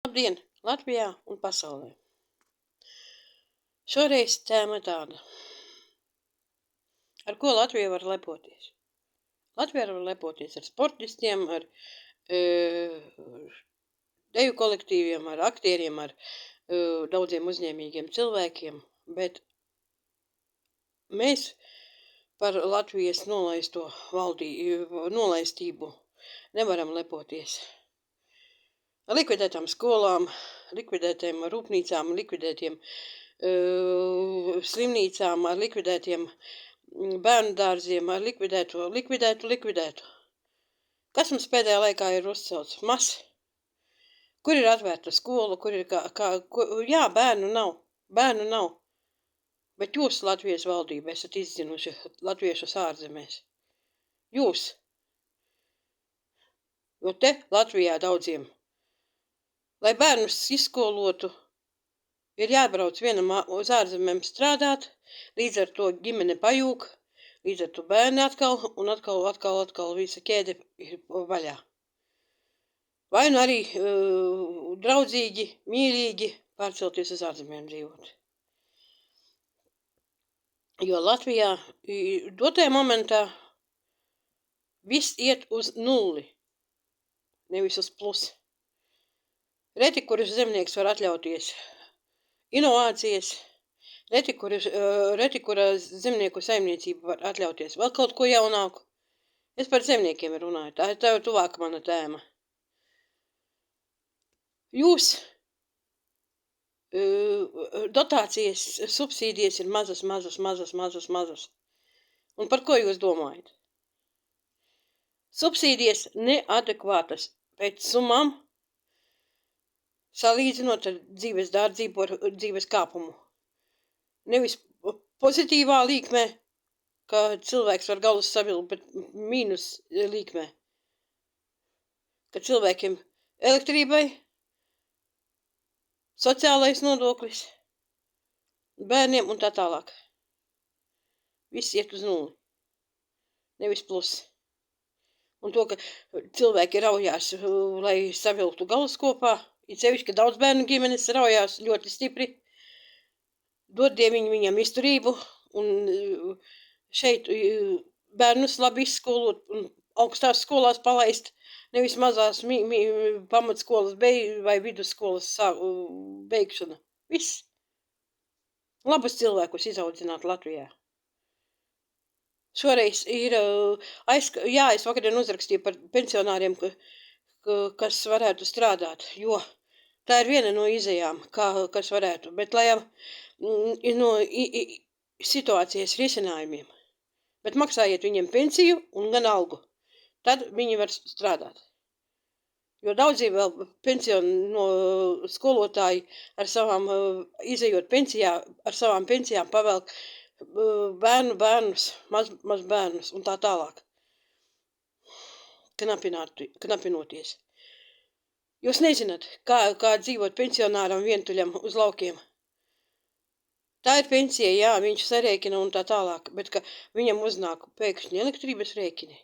Labdien, Latvijā un pasaulē! Šoreiz tēma tāda. Ar ko Latvija var lepoties? Latvija var lepoties ar sportistiem, ar deju kolektīviem, ar aktieriem, ar daudziem uzņēmīgiem cilvēkiem, bet mēs par Latvijas nolaistību nevaram lepoties. Ar likvidētām skolām, likvidētiem rūpnīcām, likvidētiem slimnīcām, ar likvidētiem bērnu dārziem, ar likvidētu. Kas mums pēdējā laikā ir uzcelts? Masi. Kur ir atvērta skola, kur ir jā, bērnu nav. Bet jūs, Latvijas valdība, esat izdzinuši latviešus ārzemēs. Jūs. Jo te Latvijā daudziem, lai bērnus izskolotu, ir jābrauc vienam uz ārzemēm strādāt, līdz ar to ģimene pajūg, līdz ar to bērni atkal visa ķēde ir vaļā. Vai nu arī draudzīgi, mīlīgi pārcelties uz ārzemēm dzīvot. Jo Latvijā dotajā momentā viss iet uz nulli, nevis uz plusi. Reti, kurš zemnieks var atļauties inovācijas, reti, kura zemnieku saimniecība var atļauties vēl kaut ko jaunāku. Es par zemniekiem runāju, tā ir tuvāk mana tēma. Jūs dotācijas, subsīdijas ir mazas. Un par ko jūs domājat? Subsīdijas neadekvātas pēc summām, salīdzinot ar dzīves dārdzību, ar dzīves kāpumu. Nevis pozitīvā līkmē, ka cilvēks var galus savilkt, bet mīnus līkmē. Ka cilvēkiem elektrībai, sociālais nodoklis, bērniem un tā tālāk. Viss iet uz nulli, nevis plusi. Un to, ka cilvēki raujās, lai savilktu galus kopā, ir sevišķi, ka daudz bērnu ģimenes raujās ļoti stipri, dod Dieviņu viņam izturību un šeit bērnus labi izskolot un augstās skolās palaist, nevis mazās pamatskolas vai vidusskolas beigšana. Viss. Labus cilvēkus izaudzināt Latvijā. Šoreiz ir, es vakardien uzrakstīju par pensionāriem, kas varētu strādāt, jo tā ir viena no izejām, kas varētu, bet lai no situācijas risinājumiem, bet maksājiet viņiem pensiju un gan algu, tad viņi var strādāt. Jo daudzi vēl skolotāji ar savām, izejot pensijā, ar savām pensijām pavelk bērnus, maz bērnus un tā tālāk. Knapinoties. Jūs nezināt, kā dzīvot pensionāram vientuļam uz laukiem. Tā ir pensija, jā, viņš sarēķina un tā tālāk, bet ka viņam uznāk pēkšņi elektrības rēķini.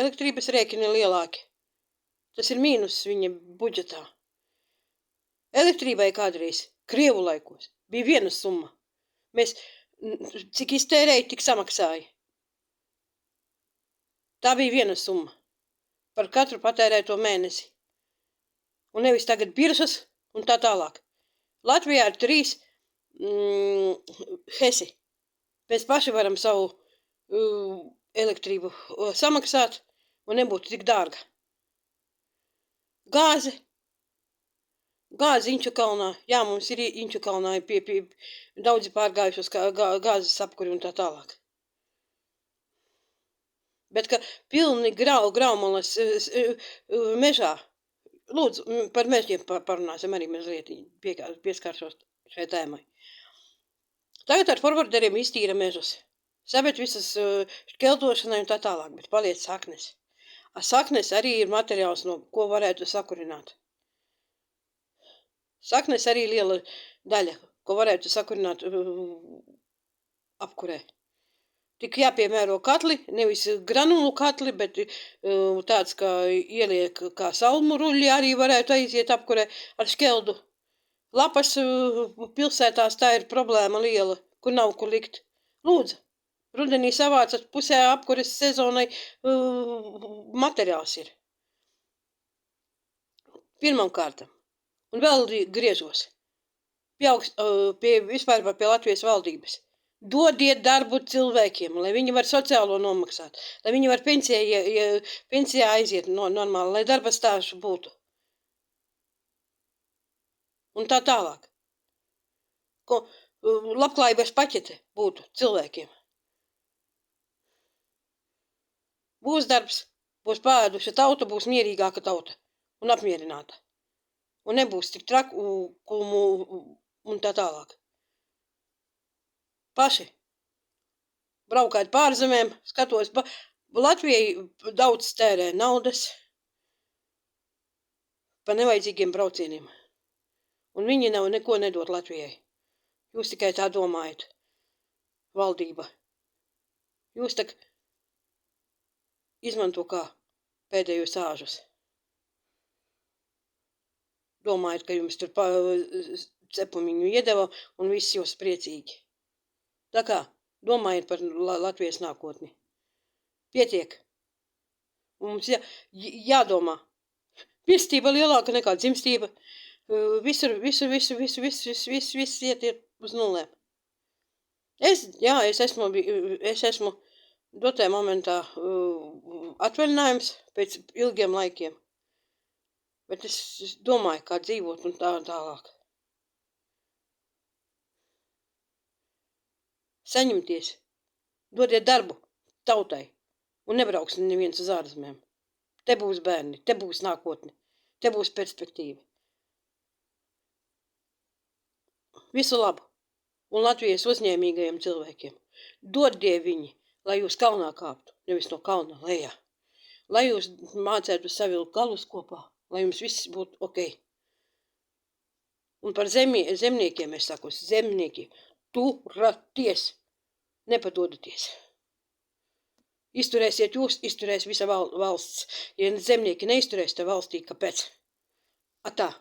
Elektrības rēķini lielāki. Tas ir mīnus viņa budžetā. Elektrībai kādreiz, Krievu laikos, bija viena summa. Mēs, cik iztērēja, tik samaksāja. Tā bija viena summa par katru patērēto mēnesi. Un nevis tagad biržas un tā tālāk. Latvijā ir 3 hesi. Mēs paši varam savu elektrību samaksāt un nebūtu tik dārga. Gāze Inčukalnā, jā, mums ir Inčukalnā daudzi pārgājuši uz gāzes apkuri un tā tālāk. Bet ka pilni graumalas mežā, lūdzu, par mežiem parunāsim arī mazliet pieskāršos šai tēmai. Tagad ar forwarderiem iztīra mežus, sabet visas šķeltošanai un tā tālāk, bet paliec saknes. Saknes arī ir materiāls, no ko varētu sakurināt. Saknes arī liela daļa, ko varētu sakurināt apkurē. Tik jāpiemēro katli, nevis granulu katli, bet tāds, kā ieliek, kā salmuruļi arī varētu aiziet apkurē ar škeldu. Lapas pilsētās tā ir problēma liela, kur nav kur likt. Lūdzu, rudenī savācat pusē apkures sezonai materiāls ir. Pirmam kārtam. Un vēl griežos. Vispār pie Latvijas valdības. Dodiet darbu cilvēkiem, lai viņi var sociālo nomaksāt, lai viņi var pensijā aiziet normāli, lai darba stāžu būtu. Un tā tālāk. Labklājības paķete būtu cilvēkiem. Būs darbs, būs pāēduša tauta, būs mierīgāka tauta un apmierināta. Un nebūs tik trakumu un tā tālāk. Paši braukāt pārzemēm, skatos, Latvijai daudz tērē naudas pa nevajadzīgiem braucieniem. Un viņi neko nedod Latvijai. Jūs tikai tā domājat, valdība. Jūs tak izmanto kā pēdējos āžus. Domājat, ka jums tur cepumiņu iedeva un viss jūs priecīgi. Tā kā, domājiet par Latvijas nākotni. Pietiek. Mums jādomā. Mirstība lielāka nekā dzimstība. Visur iet uz nulēm. Es esmu dotē momentā atvaļinājums pēc ilgiem laikiem. Bet es domāju, kā dzīvot un tā tālāk. Saņemties, dodiet darbu tautai un nebrauks neviens uz ārzemēm. Te būs bērni, te būs nākotne, te būs perspektīva. Visu labu un Latvijas uzņēmīgajiem cilvēkiem. Dodiet viņi, lai jūs kalnā kāptu, nevis no kalna lejā. Lai jūs mācētu savilkt galus kopā, lai jums viss būtu ok. Un par zemniekiem es saku, zemnieki, turaties, nepadodaties. Izturēsiet jūs, izturēs visa valsts. Ja zemnieki neizturēs, tad valstī kāpēc? Atā.